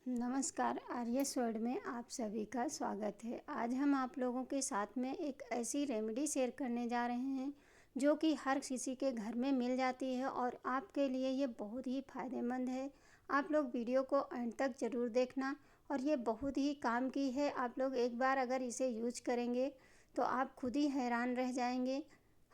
नमस्कार, आर्यस वर्ल्ड में आप सभी का स्वागत है। आज हम आप लोगों के साथ में एक ऐसी रेमेडी शेयर करने जा रहे हैं जो कि हर किसी के घर में मिल जाती है और आपके लिए ये बहुत ही फ़ायदेमंद है। आप लोग वीडियो को अंत तक ज़रूर देखना और ये बहुत ही काम की है। आप लोग एक बार अगर इसे यूज करेंगे तो आप खुद ही हैरान रह जाएंगे।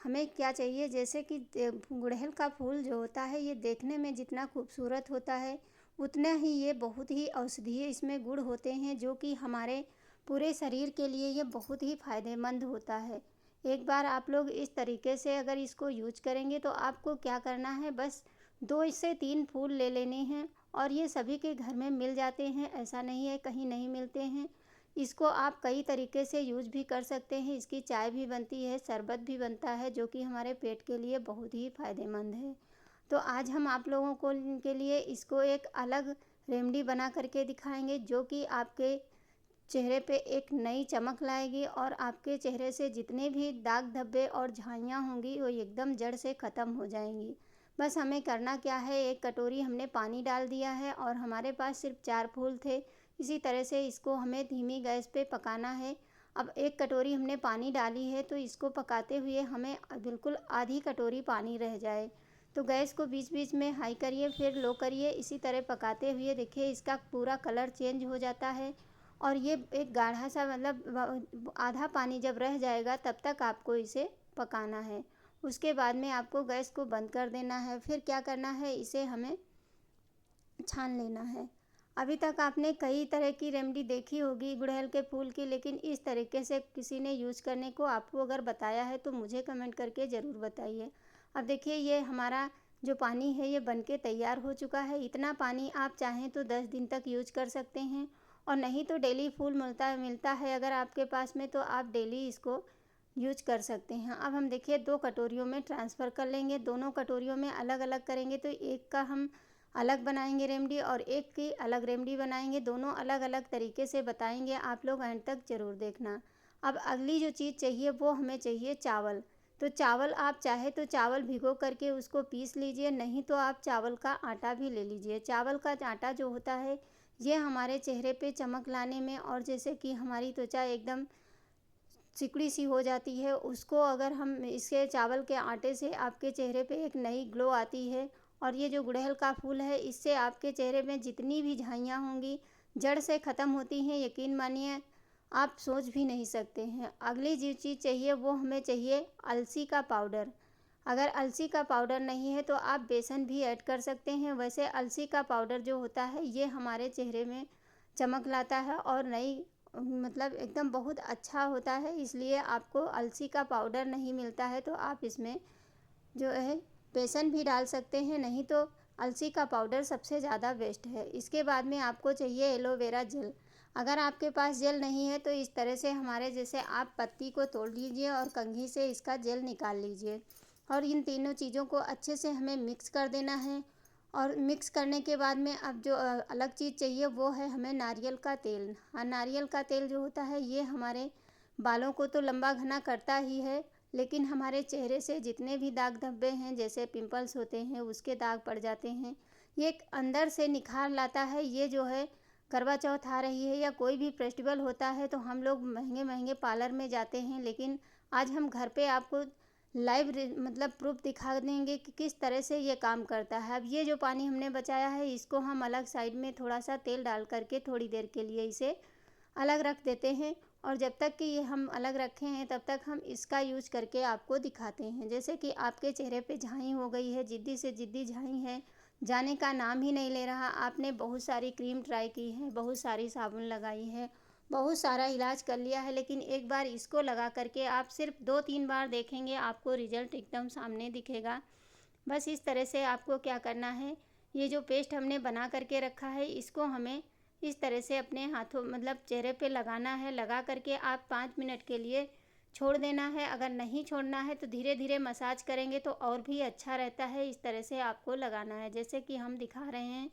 हमें क्या चाहिए, जैसे कि गुड़हल का फूल जो होता है ये देखने में जितना खूबसूरत होता है उतना ही ये बहुत ही औषधीय इसमें गुण होते हैं जो कि हमारे पूरे शरीर के लिए ये बहुत ही फ़ायदेमंद होता है। एक बार आप लोग इस तरीके से अगर इसको यूज करेंगे तो आपको क्या करना है, बस 2 से 3 फूल ले लेने हैं और ये सभी के घर में मिल जाते हैं। ऐसा नहीं है कहीं नहीं मिलते हैं। इसको आप कई तरीके से यूज भी कर सकते हैं। इसकी चाय भी बनती है, शरबत भी बनता है जो कि हमारे पेट के लिए बहुत ही फ़ायदेमंद है। तो आज हम आप लोगों को के लिए इसको एक अलग रेमेडी बना करके दिखाएंगे जो कि आपके चेहरे पे एक नई चमक लाएगी और आपके चेहरे से जितने भी दाग धब्बे और झाइयाँ होंगी वो एकदम जड़ से ख़त्म हो जाएंगी। बस हमें करना क्या है, एक कटोरी हमने पानी डाल दिया है और हमारे पास सिर्फ 4 फूल थे। इसी तरह से इसको हमें धीमी गैस पे पकाना है। अब एक कटोरी हमने पानी डाली है तो इसको पकाते हुए हमें बिल्कुल आधी कटोरी पानी रह जाए। तो गैस को बीच बीच में हाई करिए फिर लो करिए। इसी तरह पकाते हुए देखिए इसका पूरा कलर चेंज हो जाता है और ये एक गाढ़ा सा, मतलब आधा पानी जब रह जाएगा तब तक आपको इसे पकाना है। उसके बाद में आपको गैस को बंद कर देना है। फिर क्या करना है, इसे हमें छान लेना है। अभी तक आपने कई तरह की रेमेडी देखी होगी गुड़हल के फूल की, लेकिन इस तरीके से किसी ने यूज करने को आपको अगर बताया है तो मुझे कमेंट करके ज़रूर बताइए। अब देखिए ये हमारा जो पानी है ये बनके तैयार हो चुका है। इतना पानी आप चाहें तो 10 दिन तक यूज कर सकते हैं और नहीं तो डेली फूल मिलता है अगर आपके पास में, तो आप डेली इसको यूज कर सकते हैं। अब हम देखिए 2 कटोरियों में ट्रांसफ़र कर लेंगे। दोनों कटोरियों में अलग अलग करेंगे तो एक का हम अलग बनाएंगे रेमेडी और एक की अलग रेमेडी बनाएंगे। दोनों अलग अलग तरीके से बताएंगे, आप लोग अंत तक ज़रूर देखना। अब अगली जो चीज़ चाहिए वो हमें चाहिए चावल। तो चावल आप चाहे तो चावल भिगो करके उसको पीस लीजिए, नहीं तो आप चावल का आटा भी ले लीजिए। चावल का आटा जो होता है ये हमारे चेहरे पे चमक लाने में और जैसे कि हमारी त्वचा एकदम सिकुड़ी सी हो जाती है, उसको अगर हम इसके चावल के आटे से आपके चेहरे पे एक नई ग्लो आती है। और ये जो गुड़हल का फूल है इससे आपके चेहरे में जितनी भी झाइयाँ होंगी जड़ से ख़त्म होती हैं, यकीन मानिए आप सोच भी नहीं सकते हैं। अगली जो चीज़ चाहिए वो हमें चाहिए अलसी का पाउडर। अगर अलसी का पाउडर नहीं है तो आप बेसन भी ऐड कर सकते हैं। वैसे अलसी का पाउडर जो होता है ये हमारे चेहरे में चमक लाता है और नई, मतलब एकदम बहुत अच्छा होता है। इसलिए आपको अलसी का पाउडर नहीं मिलता है तो आप इसमें जो है बेसन भी डाल सकते हैं, नहीं तो अलसी का पाउडर सबसे ज़्यादा बेस्ट है। इसके बाद में आपको चाहिए एलोवेरा जेल। अगर आपके पास जेल नहीं है तो इस तरह से हमारे जैसे आप पत्ती को तोड़ लीजिए और कंघी से इसका जेल निकाल लीजिए और इन तीनों चीज़ों को अच्छे से हमें मिक्स कर देना है। और मिक्स करने के बाद में अब जो अलग चीज़ चाहिए वो है हमें नारियल का तेल। हाँ, नारियल का तेल जो होता है ये हमारे बालों को तो लंबा घना करता ही है, लेकिन हमारे चेहरे से जितने भी दाग धब्बे हैं जैसे पिंपल्स होते हैं उसके दाग पड़ जाते हैं, ये एक अंदर से निखार लाता है। ये जो है करवा चौथ आ रही है या कोई भी फेस्टिवल होता है तो हम लोग महंगे महंगे पार्लर में जाते हैं, लेकिन आज हम घर पे आपको लाइव मतलब प्रूफ दिखा देंगे कि किस तरह से ये काम करता है। अब ये जो पानी हमने बचाया है इसको हम अलग साइड में थोड़ा सा तेल डाल करके थोड़ी देर के लिए इसे अलग रख देते हैं और जब तक कि ये हम अलग रखे हैं तब तक हम इसका यूज करके आपको दिखाते हैं। जैसे कि आपके चेहरे पे झाई हो गई है, जिद्दी से जिद्दी झाई है, जाने का नाम ही नहीं ले रहा। आपने बहुत सारी क्रीम ट्राई की है, बहुत सारी साबुन लगाई है, बहुत सारा इलाज कर लिया है, लेकिन एक बार इसको लगा करके आप सिर्फ 2-3 बार देखेंगे आपको रिजल्ट एकदम सामने दिखेगा। बस इस तरह से आपको क्या करना है, ये जो पेस्ट हमने बना करके रखा है इसको हमें इस तरह से अपने हाथों, मतलब चेहरे पे लगाना है। लगा करके आप 5 मिनट के लिए छोड़ देना है। अगर नहीं छोड़ना है तो धीरे धीरे मसाज करेंगे तो और भी अच्छा रहता है। इस तरह से आपको लगाना है जैसे कि हम दिखा रहे हैं।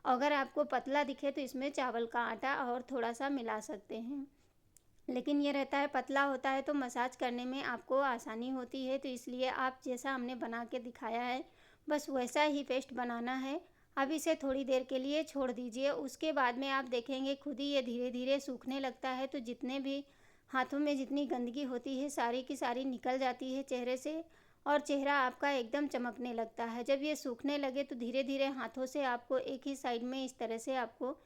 अगर आपको पतला दिखे तो इसमें चावल का आटा और थोड़ा सा मिला सकते हैं, लेकिन ये रहता है पतला होता है तो मसाज करने में आपको आसानी होती है। तो इसलिए आप जैसा हमने बना के दिखाया है बस वैसा ही पेस्ट बनाना है। अब इसे थोड़ी देर के लिए छोड़ दीजिए। उसके बाद में आप देखेंगे खुद ही ये धीरे धीरे सूखने लगता है। तो जितने भी हाथों में जितनी गंदगी होती है सारी की सारी निकल जाती है चेहरे से, और चेहरा आपका एकदम चमकने लगता है। जब ये सूखने लगे तो धीरे धीरे हाथों से आपको एक ही साइड में इस तरह से आपको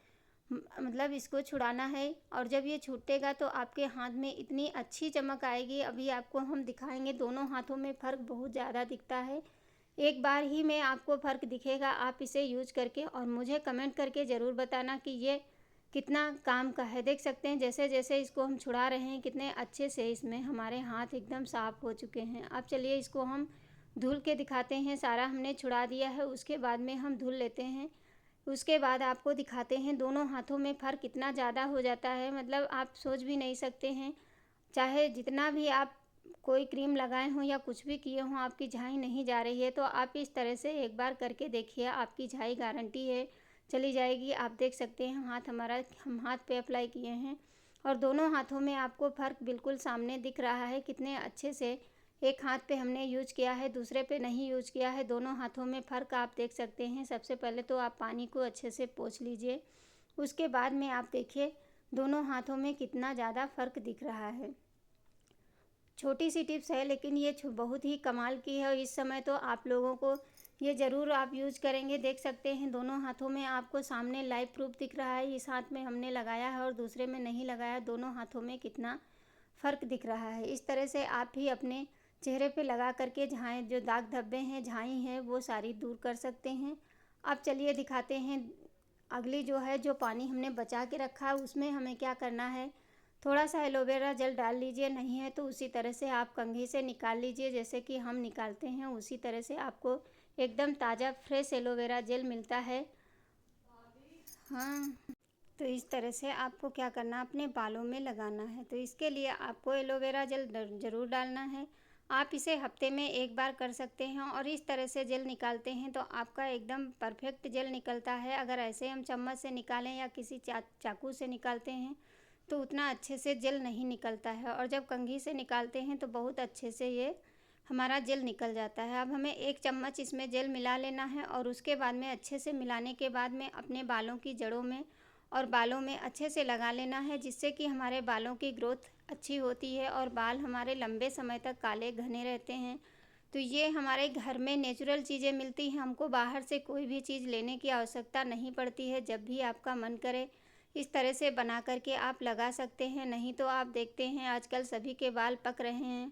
मतलब इसको छुड़ाना है। और जब ये छूटेगा तो आपके हाथ में इतनी अच्छी चमक आएगी। अभी आपको हम दिखाएंगे, दोनों हाथों में फ़र्क बहुत ज़्यादा दिखता है। एक बार ही में आपको फ़र्क दिखेगा आप इसे यूज करके, और मुझे कमेंट करके ज़रूर बताना कि ये कितना काम का है। देख सकते हैं जैसे जैसे इसको हम छुड़ा रहे हैं कितने अच्छे से इसमें हमारे हाथ एकदम साफ़ हो चुके हैं। अब चलिए इसको हम धुल के दिखाते हैं। सारा हमने छुड़ा दिया है, उसके बाद में हम धुल लेते हैं। उसके बाद आपको दिखाते हैं दोनों हाथों में फ़र्क कितना ज़्यादा हो जाता है, मतलब आप सोच भी नहीं सकते हैं। चाहे जितना भी आप कोई क्रीम लगाए हों या कुछ भी किए हों, आपकी झाई नहीं जा रही है तो आप इस तरह से एक बार करके देखिए, आपकी झाई गारंटी है चली जाएगी। आप देख सकते हैं हाथ हमारा, हम हाथ पे अप्लाई किए हैं और दोनों हाथों में आपको फ़र्क बिल्कुल सामने दिख रहा है कितने अच्छे से। एक हाथ पे हमने यूज किया है, दूसरे पे नहीं यूज किया है। दोनों हाथों में फ़र्क आप देख सकते हैं। सबसे पहले तो आप पानी को अच्छे से पोंछ लीजिए, उसके बाद में आप देखिए दोनों हाथों में कितना ज़्यादा फ़र्क दिख रहा है। छोटी सी टिप्स है लेकिन ये बहुत ही कमाल की है, और इस समय तो आप लोगों को ये ज़रूर आप यूज करेंगे। देख सकते हैं दोनों हाथों में आपको सामने लाइव प्रूफ दिख रहा है। इस हाथ में हमने लगाया है और दूसरे में नहीं लगाया, दोनों हाथों में कितना फ़र्क दिख रहा है। इस तरह से आप भी अपने चेहरे पे लगा करके झाएँ जो दाग धब्बे हैं, झाई हैं, वो सारी दूर कर सकते हैं। अब चलिए दिखाते हैं अगली जो है, जो पानी हमने बचा के रखा है उसमें हमें क्या करना है। थोड़ा सा एलोवेरा जेल डाल लीजिए, नहीं है तो उसी तरह से आप कंघी से निकाल लीजिए, जैसे कि हम निकालते हैं उसी तरह से आपको एकदम ताज़ा फ्रेश एलोवेरा जेल मिलता है। हाँ, तो इस तरह से आपको क्या करना, अपने बालों में लगाना है। तो इसके लिए आपको एलोवेरा जेल ज़रूर डालना है। आप इसे हफ्ते में एक बार कर सकते हैं, और इस तरह से जेल निकालते हैं तो आपका एकदम परफेक्ट जेल निकलता है। अगर ऐसे हम चम्मच से निकालें या किसी चाकू से निकालते हैं तो उतना अच्छे से जेल नहीं निकलता है, और जब कंघी से निकालते हैं तो बहुत अच्छे से ये हमारा जेल निकल जाता है। अब हमें एक चम्मच इसमें जेल मिला लेना है, और उसके बाद में अच्छे से मिलाने के बाद में अपने बालों की जड़ों में और बालों में अच्छे से लगा लेना है, जिससे कि हमारे बालों की ग्रोथ अच्छी होती है और बाल हमारे लंबे समय तक काले घने रहते हैं। तो ये हमारे घर में नेचुरल चीज़ें मिलती हैं, हमको बाहर से कोई भी चीज़ लेने की आवश्यकता नहीं पड़ती है। जब भी आपका मन करे इस तरह से बना करके आप लगा सकते हैं। नहीं तो आप देखते हैं आजकल सभी के बाल पक रहे हैं,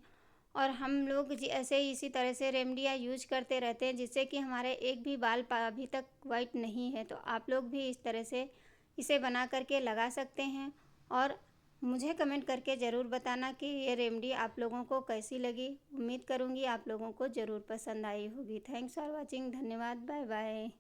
और हम लोग ऐसे ही इसी तरह से रेमेडियाँ यूज करते रहते हैं, जिससे कि हमारे एक भी बाल अभी तक वाइट नहीं है। तो आप लोग भी इस तरह से इसे बना करके लगा सकते हैं, और मुझे कमेंट करके ज़रूर बताना कि ये रेमेडी आप लोगों को कैसी लगी। उम्मीद करूँगी आप लोगों को ज़रूर पसंद आई होगी। थैंक्स फॉर वॉचिंग, धन्यवाद, बाय बाय।